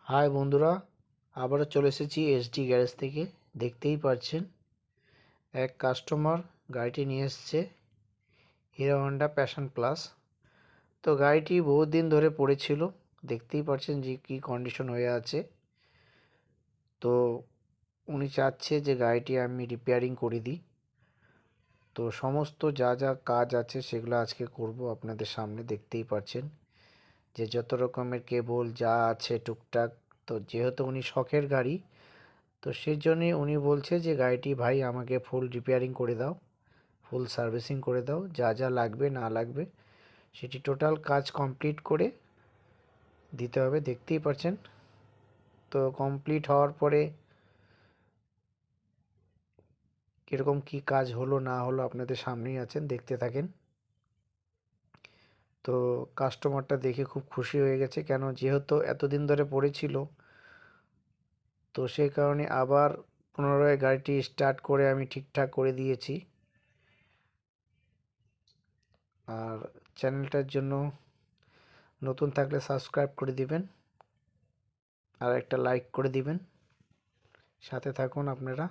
High বন্ধুরা, আবারও চলে এসেছি এসডি গ্যারেজ থেকে। দেখতেই পাচ্ছেন এক কাস্টমার গাড়িটি নিয়ে এসছে, হিরো হন্ডা প্যাশন প্লাস। তো গাড়িটি বহুত দিন ধরে পড়েছিল, দেখতেই পাচ্ছেন যে কী কন্ডিশন হয়ে আছে। তো উনি চাচ্ছে যে গাড়িটি আমি রিপেয়ারিং করে দিই। তো সমস্ত যা যা কাজ আছে সেগুলো আজকে করব আপনাদের সামনে। দেখতেই পাচ্ছেন যে যত রকমের কেবল যা আছে টুকটাক। তো যেহেতু উনি শখের গাড়ি, তো সেই জন্যে উনি বলছে যে গাড়িটি ভাই আমাকে ফুল রিপেয়ারিং করে দাও, ফুল সার্ভিসিং করে দাও, যা যা লাগবে না লাগবে সেটি টোটাল কাজ কমপ্লিট করে দিতে হবে। দেখতেই পাচ্ছেন। তো কমপ্লিট হওয়ার পরে কীরকম কী কাজ হলো না হলো আপনাদের সামনেই আছেন, দেখতে থাকেন। তো কাস্টমারটা দেখে খুব খুশি হয়ে গেছে, কেন যেহেতু এতদিন ধরে পড়েছিল, তো সেই কারণে আবার পুনরায় গাড়িটি স্টার্ট করে আমি ঠিকঠাক করে দিয়েছি। আর চ্যানেলটার জন্য নতুন থাকলে সাবস্ক্রাইব করে দিবেন আর একটা লাইক করে দিবেন। সাথে থাকুন আপনারা।